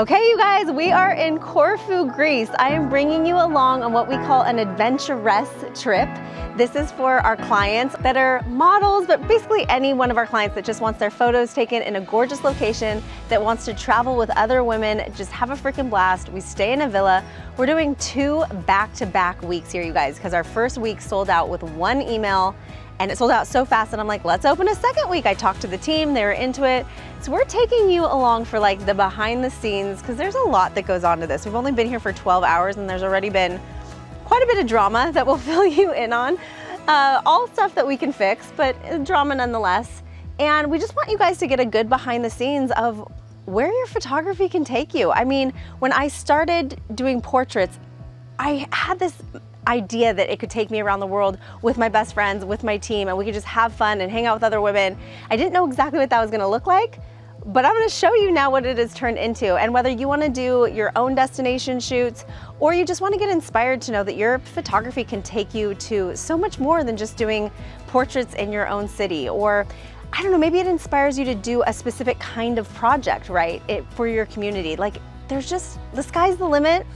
Okay, you guys, we are in Corfu, Greece. I am bringing you along on what we call an adventurous trip. This is for our clients that are models, but basically any one of our clients that just wants their photos taken in a gorgeous location, that wants to travel with other women, just have a freaking blast. We stay in a villa. We're doing 2 back-to-back weeks here, you guys, because our first week sold out with 1 email. And it sold out so fast, and I'm like, let's open a second week. I talked to the team, they were into it. So we're taking you along for like the behind the scenes, because there's a lot that goes on to this. We've only been here for 12 hours and there's already been quite a bit of drama that we'll fill you in on. All stuff that we can fix, but drama nonetheless. And we just want you guys to get a good behind the scenes of where your photography can take you. I mean, when I started doing portraits, I had this idea that it could take me around the world with my best friends, with my team, and we could just have fun and hang out with other women. I didn't know exactly what that was gonna look like, but I'm gonna show you now what it has turned into. And whether you wanna do your own destination shoots, or you just wanna get inspired to know that your photography can take you to so much more than just doing portraits in your own city, or I don't know, maybe it inspires you to do a specific kind of project, right, for your community. Like, there's just, the sky's the limit.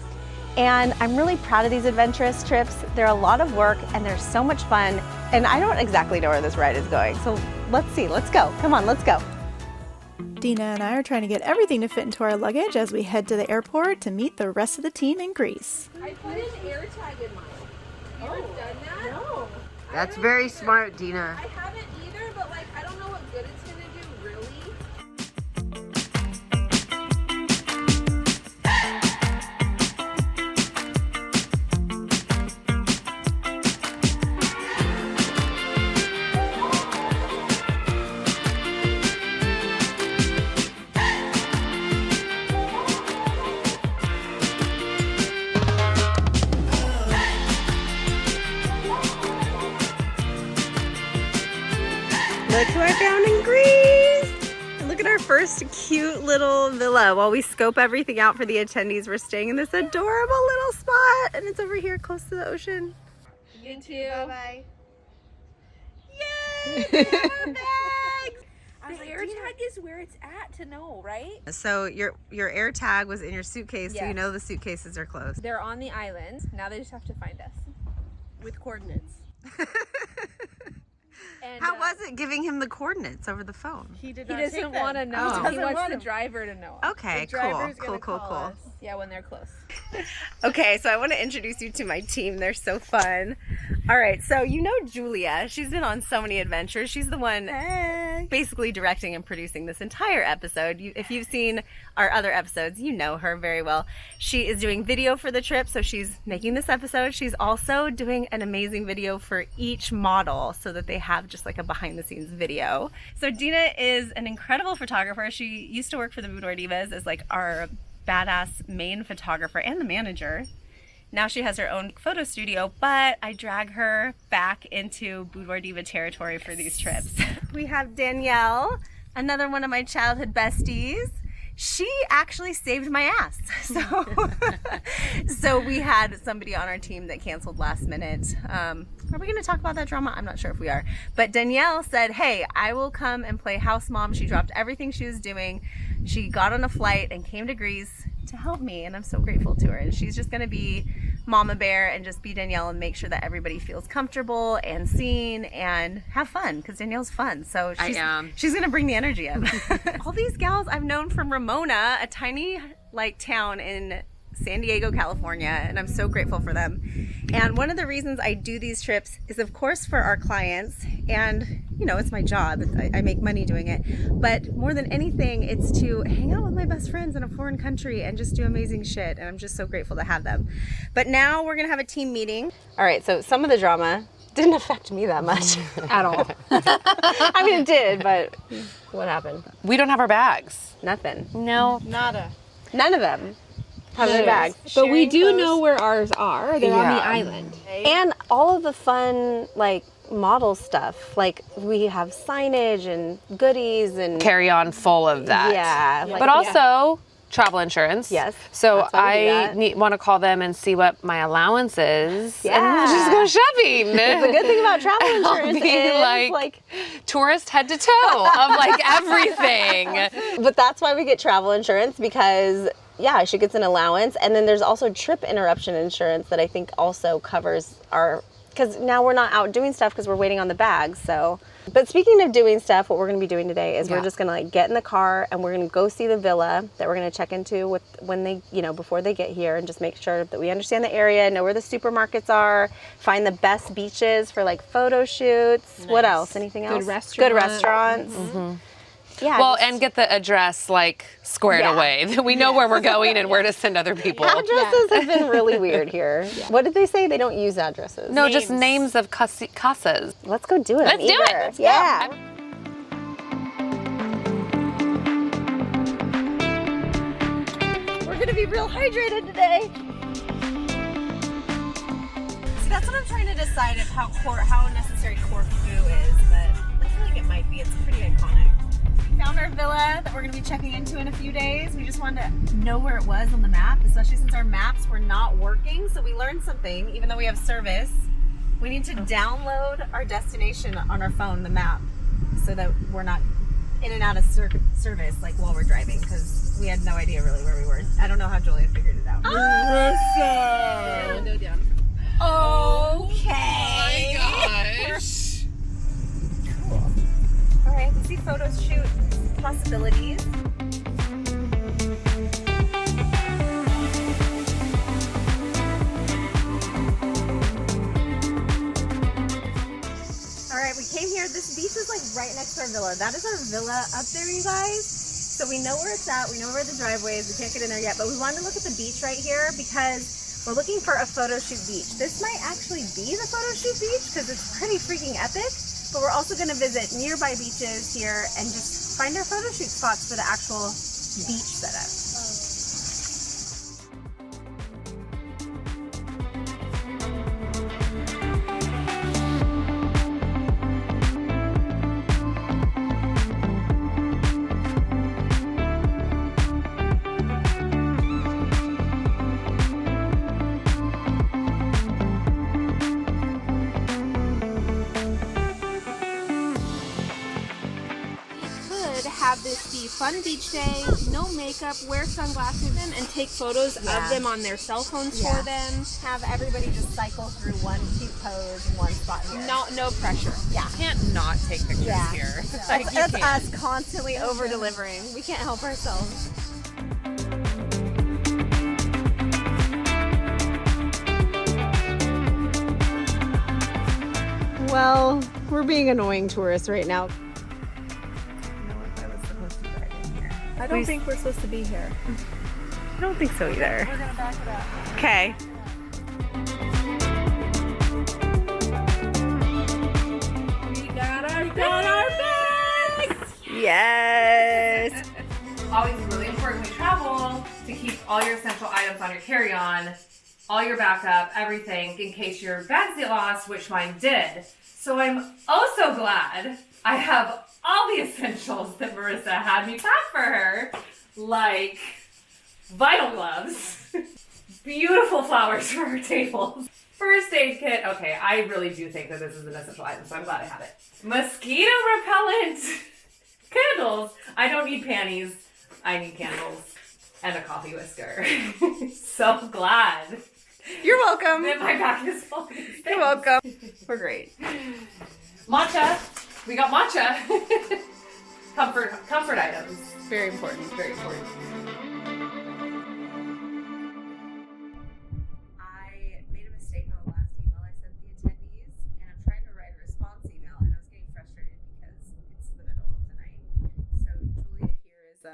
And I'm really proud of these adventurous trips. They're a lot of work and they're so much fun. And I don't exactly know where this ride is going. So let's see, let's go. Come on, let's go. Dina and I are trying to get everything to fit into our luggage as we head to the airport to meet the rest of the team in Greece. I put an air tag in mine. You ever done that? No. That's very smart, Dina. I haven't either, but like I don't know what good it's gonna do, really. Look who I found in Greece! And look at our first cute little villa. While we scope everything out for the attendees, we're staying in this adorable little spot, and it's over here close to the ocean. You too. Bye-bye. Yay! We have our bags! The air tag is where it's at to know, right? So your air tag was in your suitcase, so Yes. you know the suitcases are closed. They're on the island. Now they just have to find us. With coordinates. And, How was it giving him the coordinates over the phone? He doesn't want to know. Oh. He wants the driver to know. Okay, cool. Yeah, when they're close. Okay, so I want to introduce you to my team. They're so fun. All right, so you know Julia. She's been on so many adventures. She's the one basically directing and producing this entire episode. If you've seen our other episodes, you know her very well. She is doing video for the trip, so she's making this episode. She's also doing an amazing video for each model so that they have just like a behind the scenes video. So Dina is an incredible photographer. She used to work for the Boudoir Divas as like our badass main photographer and the manager. Now she has her own photo studio, but I drag her back into Boudoir Diva territory for these trips. We have Danielle, another one of my childhood besties. She actually saved my ass. So we had somebody on our team that canceled last minute. Are we going to talk about that drama? I'm not sure if we are. But Danielle said, hey, I will come and play house mom. She dropped everything she was doing. She got on a flight and came to Greece to help me, and I'm so grateful to her. And she's just going to be Mama Bear and just be Danielle and make sure that everybody feels comfortable and seen and have fun, because Danielle's fun. So she's going to bring the energy up. All these gals I've known from Ramona, a tiny like town in San Diego, California, and I'm so grateful for them. And one of the reasons I do these trips is of course for our clients, and you know, it's my job. I make money doing it, but more than anything, it's to hang out with my best friends in a foreign country and just do amazing shit, and I'm just so grateful to have them. But now we're gonna have a team meeting. All right, so some of the drama didn't affect me that much at all. I mean, it did, but what happened? We don't have our bags. Nothing. No. Nada. None of them have their bags. But we do know where ours are. They're on the island. And all of the fun, like, model stuff. Like, we have signage and goodies and... Carry on full of that. Yeah. Like, But also travel insurance. Yes. So that's why we I want to call them and see what my allowance is. Yeah. And we'll just go shopping. The good thing about travel insurance be is like tourist head to toe of like everything. But that's why we get travel insurance, because yeah, she gets an allowance. And then there's also trip interruption insurance that I think also covers our, because now we're not out doing stuff because we're waiting on the bags. So, but speaking of doing stuff, what we're going to be doing today is we're just going to like get in the car and we're going to go see the villa that we're going to check into with when they, you know, before they get here, and just make sure that we understand the area, know where the supermarkets are, find the best beaches for like photo shoots. Nice. What else? Anything else? Good restaurants. Mm-hmm. Yeah. Well, and get the address like squared away. We know where we're going and where to send other people. Addresses have been really weird here. What did they say? They don't use addresses. No, just names of casas. Let's go do it. Let's do it. Let's go. We're gonna be real hydrated today. See, that's what I'm trying to decide of how necessary Corfu is, but I feel like it might be. It's pretty iconic. We found our villa that we're going to be checking into in a few days. We just wanted to know where it was on the map, especially since our maps were not working. So we learned something, even though we have service. We need to download our destination on our phone, the map, so that we're not in and out of service like while we're driving, because we had no idea really where we were. I don't know how Julia figured it out. No down. Okay. Oh my gosh. Cool. All right, let's see photo shoot possibilities. All right, we came here. This beach is like right next to our villa. That is our villa up there, you guys. So we know where it's at. We know where the driveway is. We can't get in there yet, but we wanted to look at the beach right here because we're looking for a photo shoot beach. This might actually be the photo shoot beach because it's pretty freaking epic. But we're also going to visit nearby beaches here and just find our photo shoot spots for the actual beach setup. Have this be fun beach day, no makeup, wear sunglasses and take photos of them on their cell phones for them. Have everybody just cycle through one cute pose in one spot here. No pressure. Yeah. You can't not take pictures here. Like, that's us constantly over-delivering. We can't help ourselves. Well, we're being annoying tourists right now. I don't think we're supposed to be here. I don't think so either. We're gonna back it up. Okay. We got our bags! Yes. Always really important when you travel to keep all your essential items on your carry-on, all your backup, everything, in case your bags get lost, which mine did. So I'm oh so glad I have all the essentials that Marissa had me pack for her, like vinyl gloves, beautiful flowers for her tables, first aid kit. Okay, I really do think that this is an essential item, so I'm glad I have it. Mosquito repellent, candles. I don't need panties. I need candles and a coffee whisker. So glad. You're welcome. That my back is full. You're welcome. We're great. Matcha. We got matcha. Comfort items. Very important. Very important. I made a mistake on the last email I sent the attendees, and I'm trying to write a response email, and I was getting frustrated because it's the middle of the night. So Julia here is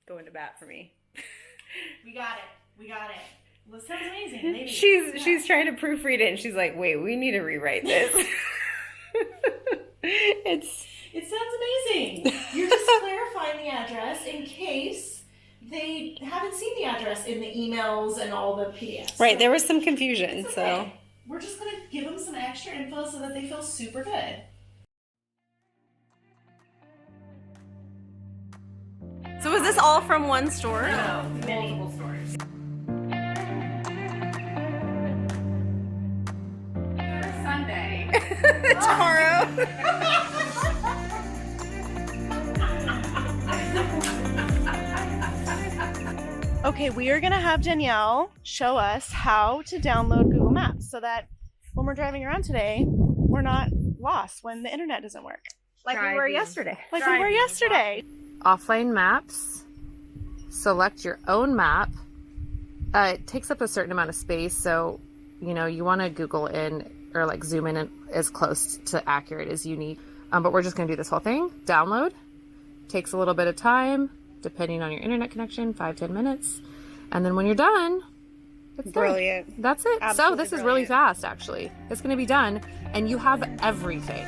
going to bat for me. We got it. Well, it sounds amazing. Lady. She's trying to proofread it, and she's like, "Wait, we need to rewrite this." It sounds amazing. You're just clarifying the address in case they haven't seen the address in the emails and all the PDFs. Right, there was some confusion, It's okay. We're just going to give them some extra info so that they feel super good. So was this all from one store? No, multiple stores. For Sunday. Tomorrow. Okay, we are gonna have Danielle show us how to download Google Maps so that when we're driving around today, we're not lost when the internet doesn't work. Like we were yesterday. Like we were yesterday. Offline maps. Select your own map. It takes up a certain amount of space, so you want to Google in or like zoom in as close to accurate as you need. But we're just gonna do this whole thing. Download. Takes a little bit of time, depending on your internet connection, 5-10 minutes. And then when you're done, it's Brilliant. done. That's it. Absolutely so this is really fast, actually. It's going to be done, and you have everything.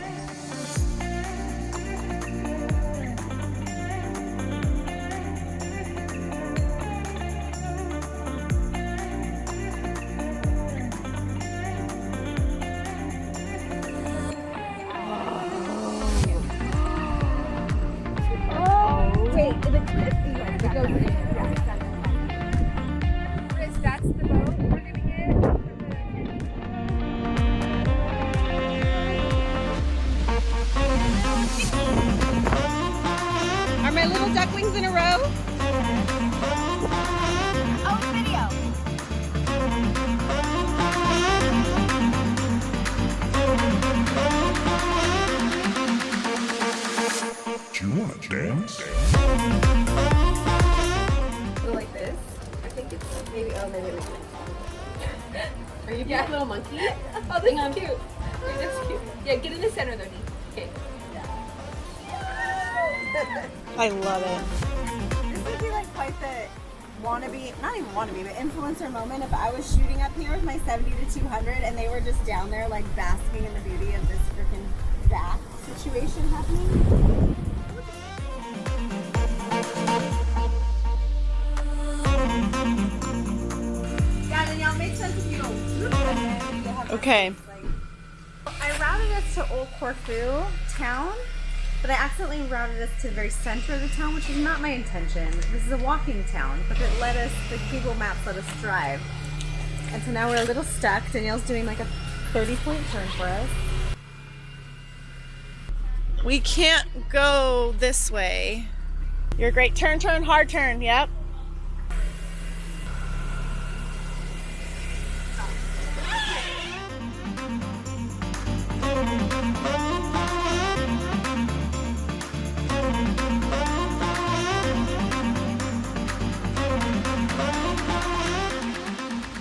Are my little ducklings in a row? Oh, video. Do you want to dance? Like this. I think it's maybe. Oh, maybe we can. Are you a little monkey? Oh, that's cute. That's cute. Yeah, get in the center though, Dee. Okay. I love it. This would be like quite the wannabe, not even wannabe, but influencer moment if I was shooting up here with my 70 to 200 and they were just down there like basking in the beauty of this freaking bath situation happening. Yeah, Danielle, it makes sense if you don't. Okay. I routed us to Old Corfu town, but I accidentally routed us to the very center of the town, which is not my intention. This is a walking town, but it let us, the Google Maps let us drive. And so now we're a little stuck. Danielle's doing like a 30-point turn for us. We can't go this way. You're great. Turn, turn, hard turn. Yep.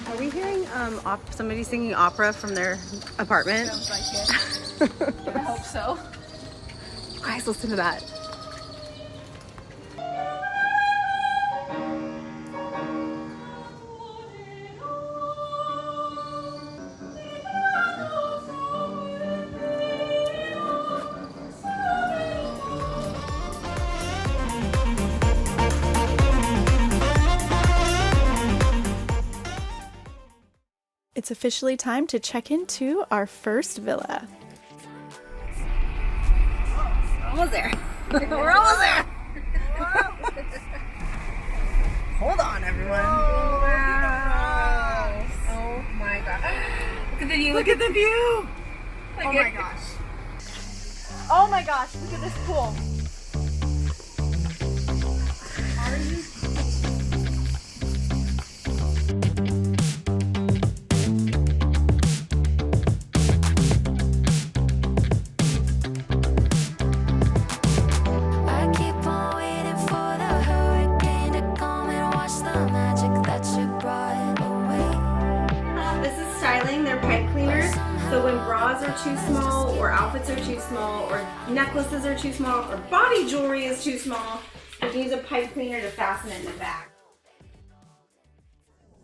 Are we hearing somebody singing opera from their apartment? Sounds like it. I hope so. Guys, listen to that. It's officially time to check into our first villa. Almost there. We're almost there. Hold on, everyone. Wow. Oh my god. Look at the view. Look at the view! Oh my gosh. Oh my gosh, look at this pool. I keep on waiting for the hurricane to come and wash the magic that you brought away. This is styling. They're pipe cleaners. So when bras are too small, or outfits are too small, or necklaces are too small, or body jewelry is too small, you can use a pipe cleaner to fasten it in the back.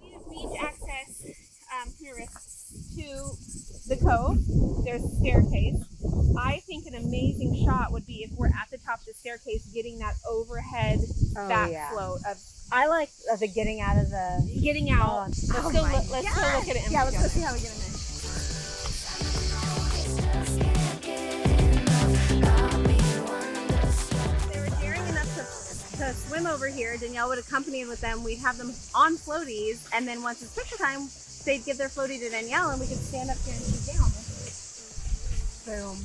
We just need access to the cove. There's a staircase. I think an amazing shot would be if we're at the top of the staircase getting that overhead back float of I like the getting out of the... getting out. Let's go look at it. Yeah, let's go see how we get in there. They were daring enough to swim over here. Danielle would accompany with them. We'd have them on floaties, and then once it's picture time, they'd give their floaty to Danielle, and we could stand up here and shoot down. Boom.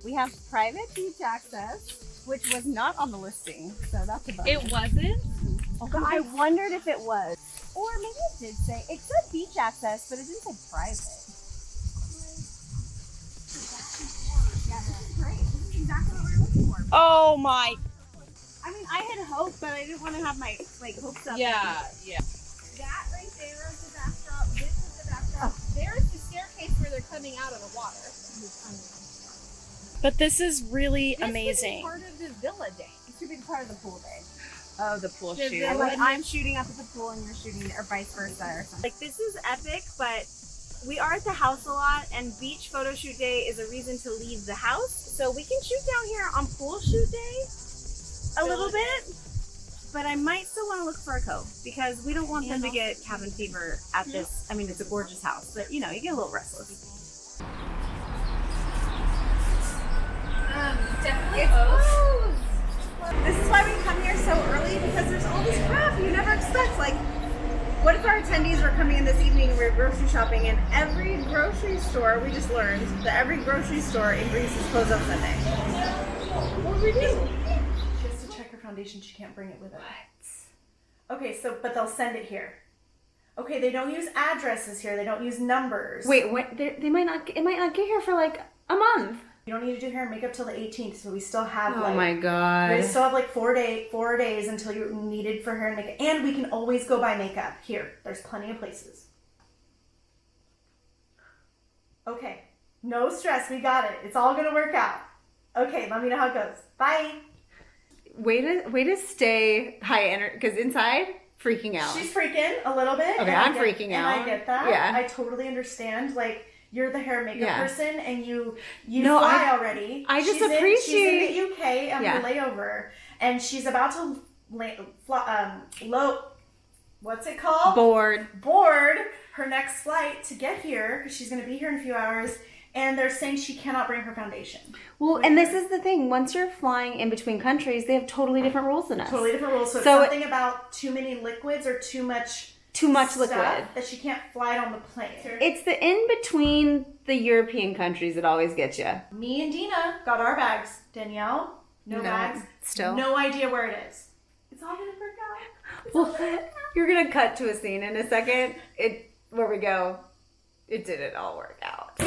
We have private beach access, which was not on the listing, so that's a bonus. It wasn't? But I wondered if it was. Or maybe it did say, it said beach access, but it didn't say private. Yeah, this is great. This is exactly what we were looking for. Oh my. I mean, I had hope, but I didn't want to have my hopes up. Yeah. That right there is the backdrop. This is the backdrop. There's the staircase where they're coming out of the water. But this is really This amazing. could be part of the villa day. It could be part of the pool day. Oh, the pool The shoot. villa, I'm shooting up at the pool and you're shooting, or vice versa, or something. Like, this is epic, but we are at the house a lot, and beach photo shoot day is a reason to leave the house. So we can shoot down here on pool shoot day a little bit, but I might still want to look for a cove because we don't want them to get cabin fever at this. I mean, it's a gorgeous house, but you know, you get a little restless. Definitely It's closed. This is why we come here so early, because there's all this crap you never expect. Like, what if our attendees were coming in this evening and we were grocery shopping, and every grocery store, we just learned that every grocery store in Greece is closed on Sunday. What would we do? She has to check her foundation. She can't bring it with her. Okay, so, but they'll send it here. Okay, they don't use addresses here. They don't use numbers. Wait, what? They might not. It might not get here for like a month. You don't need to do hair and makeup till the 18th, so we still have Oh my we god. still have like 4 days until you're needed for hair and makeup. And we can always go buy makeup. Here, there's plenty of places. Okay, no stress. We got it. It's all gonna work out. Okay, let me know how it goes. Bye. Way to stay high energy, because inside, freaking out. She's freaking a little bit. Okay, and I'm freaking out. And I get that. Yeah. I totally understand. Like, you're the hair and makeup Yeah. person, and you No, fly already. I just She's appreciate- she's in the UK on her layover, and she's about to what's it called? Board her next flight to get here, because she's going to be here in a few hours. And they're saying she cannot bring her foundation. Well, and this is the thing. Once you're flying in between countries, they have totally different rules than us. Totally different rules. So it's So something about too many liquids or too much stuff liquid that she can't fly it on the plane. It's the in between the European countries that always gets you. Me and Dina got our bags. Danielle, no bags. Still. No idea where it is. It's all gonna work out. Well, you're gonna cut to a scene in a second. Where we go. It didn't all work out.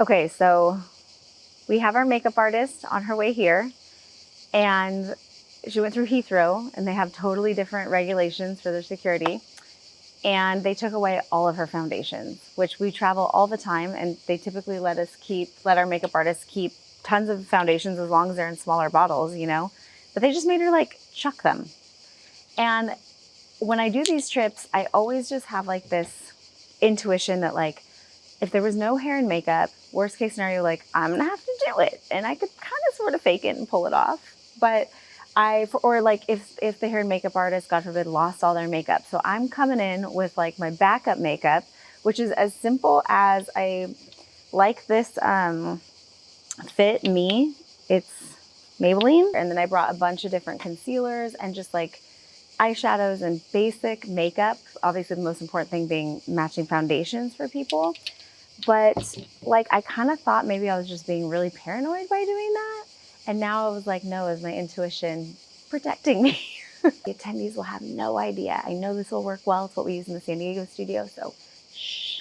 Okay, so we have our makeup artist on her way here, and she went through Heathrow, and they have totally different regulations for their security, and they took away all of her foundations, which we travel all the time, and they typically let our makeup artists keep tons of foundations as long as they're in smaller bottles, you know, but they just made her like chuck them. And when I do these trips, I always just have like this intuition that like, if there was no hair and makeup, worst case scenario, like, I'm gonna have to do it. And I could kind of sort of fake it and pull it off. But or like if the hair and makeup artist, God forbid, lost all their makeup. So I'm coming in with like my backup makeup, which is as simple as I like this Fit Me. It's Maybelline. And then I brought a bunch of different concealers and just like eyeshadows and basic makeup. Obviously the most important thing being matching foundations for people. But like, I kind of thought maybe I was just being really paranoid by doing that. And now I was like, no, is my intuition protecting me? The attendees will have no idea. I know this will work well. It's what we use in the San Diego studio, so shh.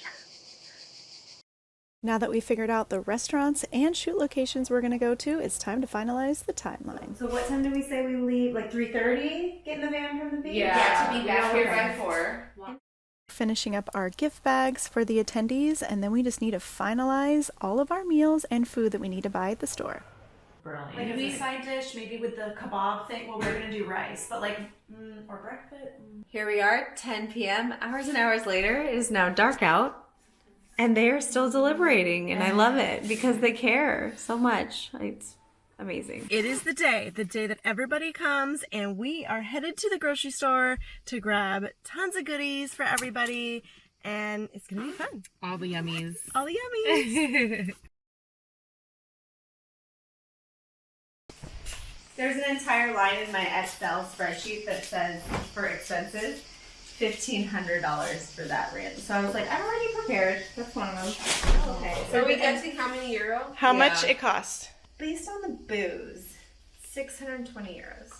Now that we figured out the restaurants and shoot locations we're going to go to, it's time to finalize the timeline. So what time did we say we leave? Like 3:30? Get in the van from the beach? Yeah, to be back here by 4. Finishing up our gift bags for the attendees, and then we just need to finalize all of our meals and food that we need to buy at the store. Brilliant. Like maybe side dish, maybe with the kebab thing. Well, we're gonna do rice, but like or breakfast. Here we are, 10 p.m. Hours and hours later. It is now dark out. And they are still deliberating, and I love it because they care so much. It's amazing. It is the day that everybody comes, and we are headed to the grocery store to grab tons of goodies for everybody, and it's gonna be fun. All the yummies. All the yummies. There's an entire line in my Excel spreadsheet that says for expenses, $1,500 for that rent. So I was like, I'm already prepared. That's one of them. Okay. So are we guessing how many euro? How much it costs? Based on the booze, 620 euros.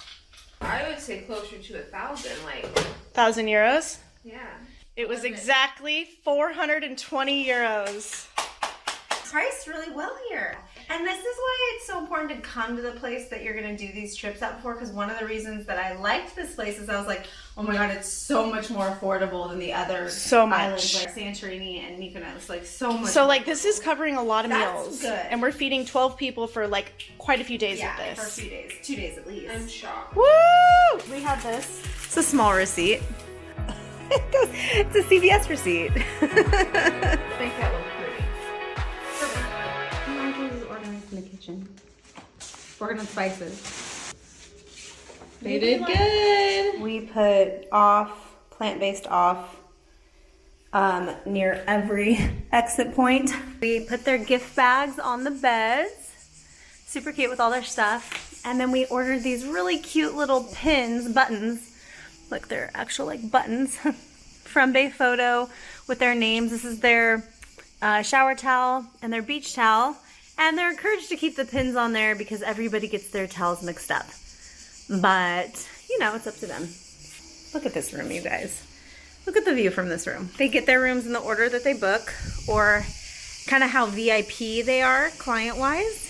I would say closer to 1,000, like. 1,000 euros? Yeah. It was exactly 420 euros. Priced really well here. And this is why it's so important to come to the place that you're going to do these trips at for, because one of the reasons that I liked this place is I was like, oh my god, it's so much more affordable than the other islands like Santorini and Mykonos. Like so much. So like this is covering a lot of meals. Good. And we're feeding 12 people for like quite a few days Yeah, of this. for a few days. 2 days at least. I'm shocked. Woo! We have this. It's a small receipt. It's a CVS receipt. Make that look pretty. Michael is ordering from the kitchen. Working on spices. They did good. We put off, plant-based off, near every exit point. We put their gift bags on the beds. Super cute with all their stuff. And then we ordered these really cute little buttons. Like they're actual like buttons from Bay Photo with their names. This is their shower towel and their beach towel. And they're encouraged to keep the pins on there because everybody gets their towels mixed up. But, you know, it's up to them. Look at this room, you guys. Look at the view from this room. They get their rooms in the order that they book, or kind of how VIP they are client-wise.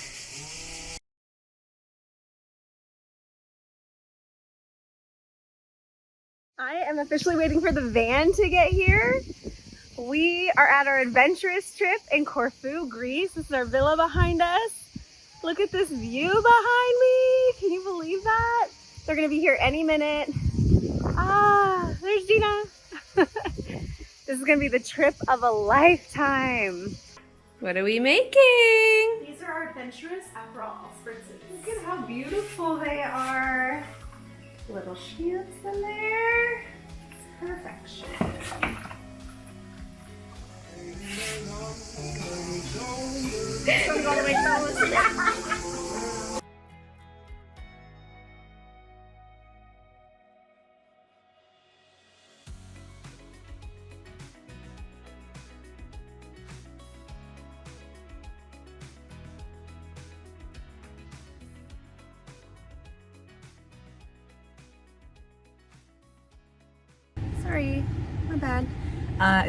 I am officially waiting for the van to get here. We are at our adventurous trip in Corfu, Greece. This is our villa behind us. Look at this view behind me. Can you believe that? They're gonna be here any minute. Ah, there's Gina. This is gonna be the trip of a lifetime. What are we making? These are our adventurous Aperol spritzes. Look at how beautiful they are. Little shields in there. Perfection. Sorry, my bad.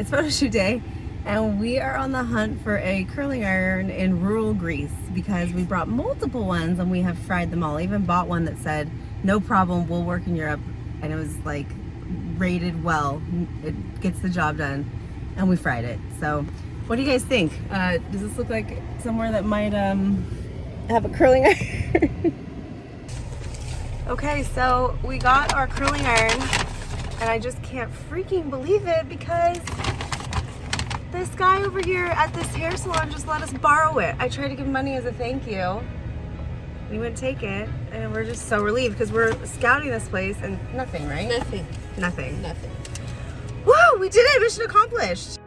It's photo shoot day, and we are on the hunt for a curling iron in rural Greece because we brought multiple ones and we have fried them all. I even bought one that said, no problem, we'll work in Europe. And it was like rated well. It gets the job done. And we fried it. So what do you guys think? Does this look like somewhere that might have a curling iron? Okay, so we got our curling iron. And I just can't freaking believe it because this guy over here at this hair salon just let us borrow it. I tried to give money as a thank you. We wouldn't take it, and we're just so relieved because we're scouting this place and nothing, right? Nothing. Nothing. Nothing. Woo! We did it! Mission accomplished!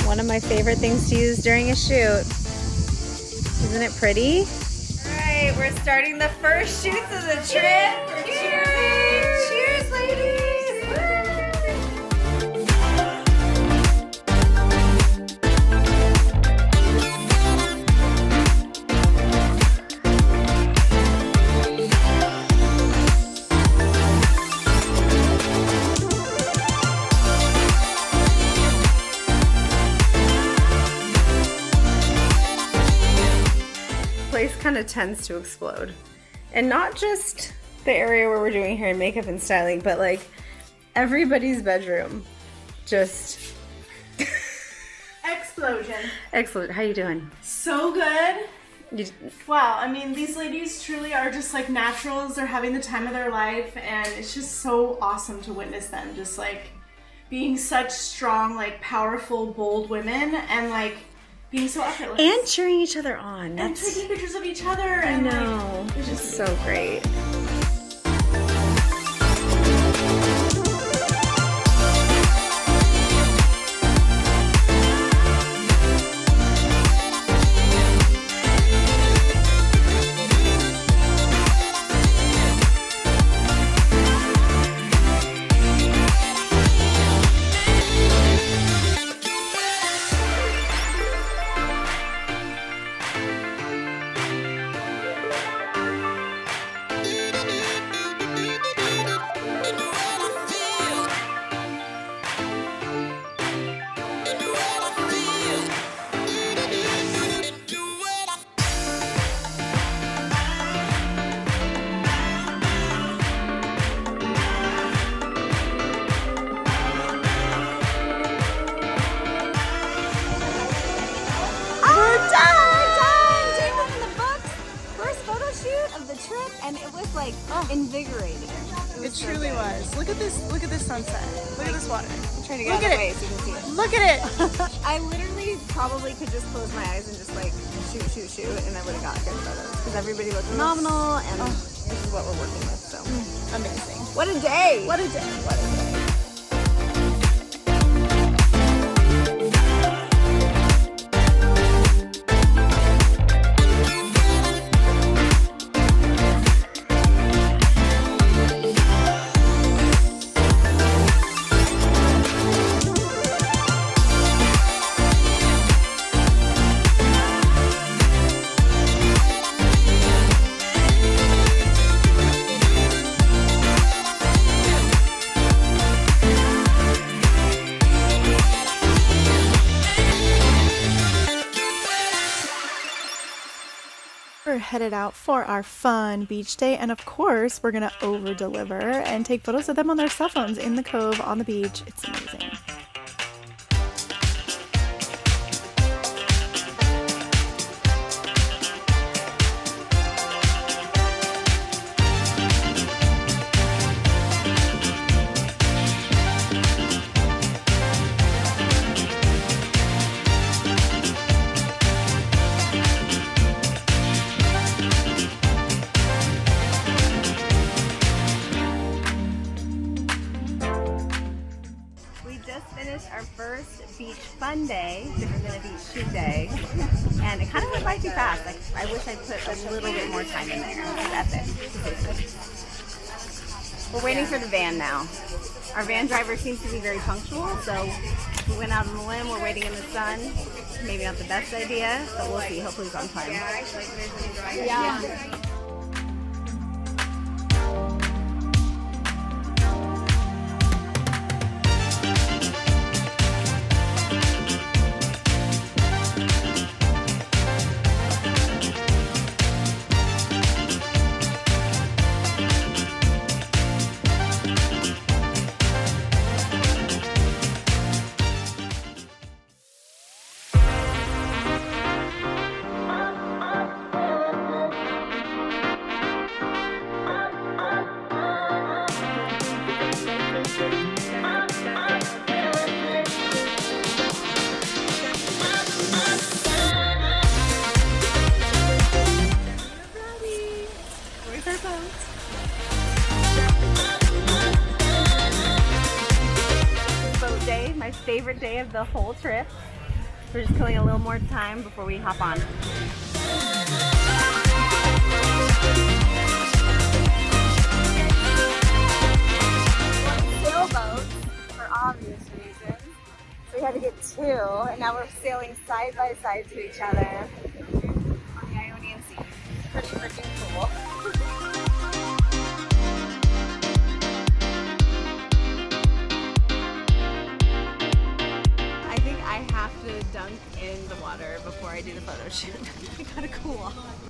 One of my favorite things to use during a shoot. Isn't it pretty? All right, we're starting the first shoots of the trip. Cheers! Cheers, ladies! Place kind of tends to explode, and not just the area where we're doing hair and makeup and styling, but like everybody's bedroom just Explosion. excellent. How you doing? So good. You, Wow, I mean, these ladies truly are just like naturals. They're having the time of their life, and it's just so awesome to witness them just like being such strong, like powerful, bold women, and like being so effortless. and cheering each other on. And That's, taking pictures of each other. I And know. Like, It's just so great. shoot of the trip, and it was like invigorating. It truly was. Look at this. Look at this sunset. Look at this water. I'm trying to get Look out of at the way it. so you can see it. Look at it. I literally probably could just close my eyes and just like shoot, and I would have got good photos because everybody looked phenomenal, and this is what we're working with. So Amazing. what a day! What a day! What a day! We're headed out for our fun beach day, and of course we're gonna over deliver and take photos of them on their cell phones in the cove on the beach. It's amazing. Our first beach fun day, different than a beach shoot day, and it kind of went by too fast. Like, I wish I put a little bit more time in there. That's it. We're waiting for the van now. Our van driver seems to be very punctual, so we went out on the limb. We're waiting in the sun. Maybe not the best idea, but we'll see. Hopefully it's on time. Yeah. Boat day, my favorite day of the whole trip. We're just killing a little more time before we hop on. Sailboats for obvious reasons. So we had to get two, and now we're sailing side by side to each other on the Ionian Sea. Pretty freaking cool. To dunk in the water before I do the photo shoot. I gotta cool off.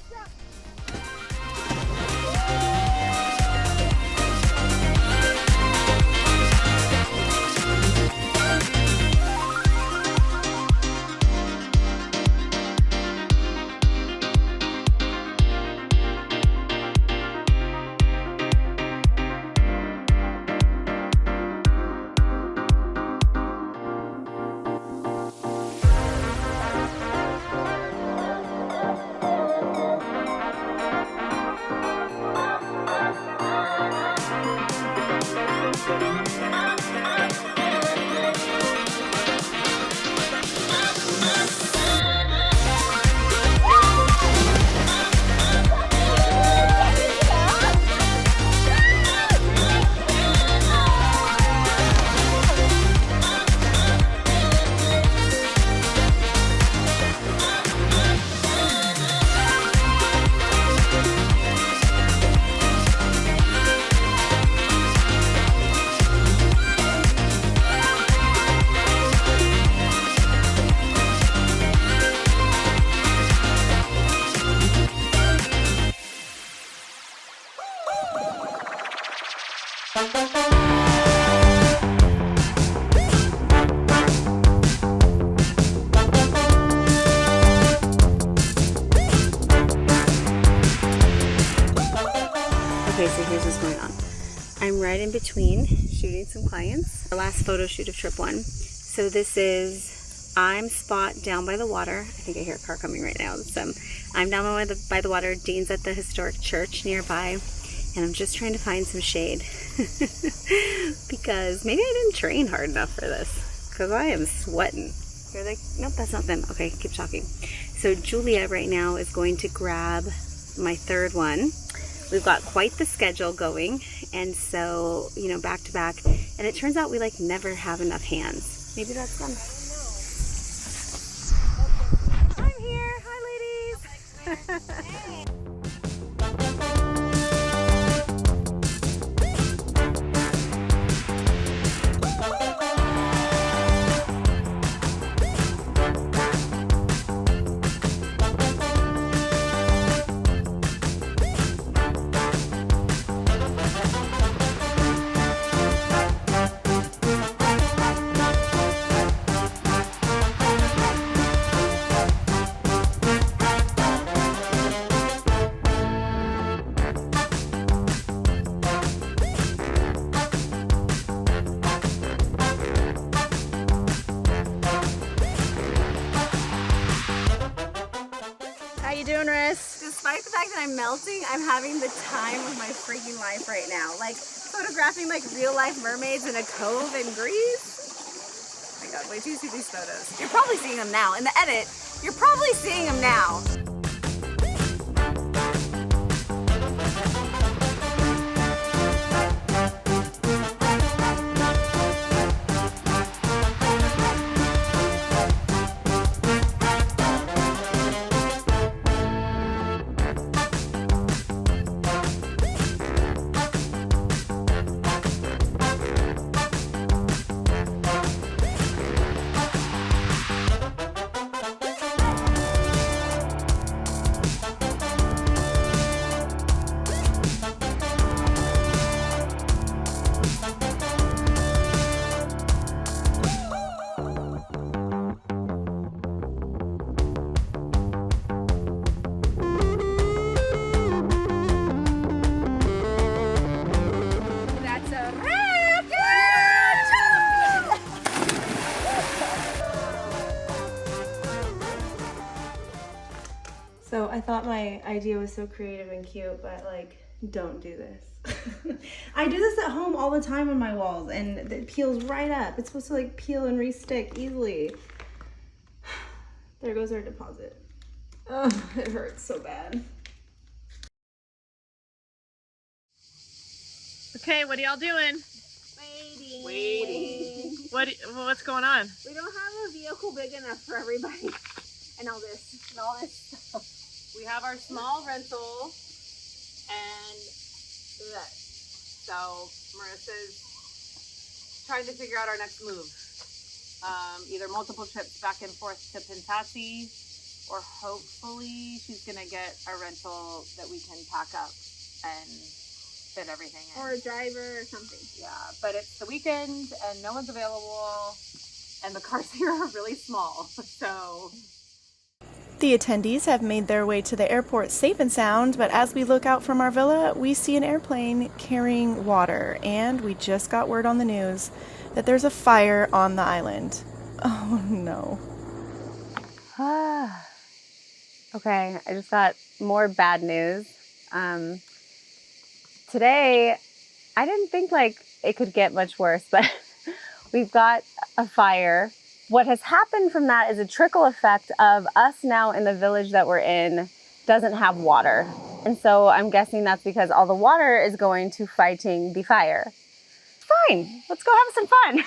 Okay, so here's what's going on. I'm right in between shooting some clients. Our last photo shoot of trip 1. So this is, I'm spot down by the water. I think I hear a car coming right now. So I'm down by the water. Dean's at the historic church nearby. And I'm just trying to find some shade. Because maybe I didn't train hard enough for this. Because I am sweating. You're like, nope, that's not them. Okay, keep talking. So Julia right now is going to grab my third one. We've got quite the schedule going, and so, you know, back to back, and it turns out we like never have enough hands. Maybe that's them. I'm here. Hi, ladies. Despite the fact that I'm melting, I'm having the time of my freaking life right now. Like, photographing like real life mermaids in a cove in Greece. Oh my god, wait till you see these photos. You're probably seeing them now. In the edit, you're probably seeing them now. So I thought my idea was so creative and cute, but like, don't do this. I do this at home all the time on my walls and it peels right up. It's supposed to like peel and re-stick easily. There goes our deposit. Oh, it hurts so bad. Okay, what are y'all doing? Waiting. What's going on? We don't have a vehicle big enough for everybody. And all this stuff. We have our small rental and this. So Marissa's trying to figure out our next move. Either multiple trips back and forth to Pintasi, or hopefully she's gonna get a rental that we can pack up and fit everything in. Or a driver or something. Yeah, but it's the weekend and no one's available and the cars here are really small, so. The attendees have made their way to the airport safe and sound, but as we look out from our villa, we see an airplane carrying water, and we just got word on the news that there's a fire on the island. Oh no. Okay, I just got more bad news. Today, I didn't think like it could get much worse, but we've got a fire. What has happened from that is a trickle effect of us now in the village that we're in doesn't have water. And so I'm guessing that's because all the water is going to fighting the fire. Fine, let's go have some fun.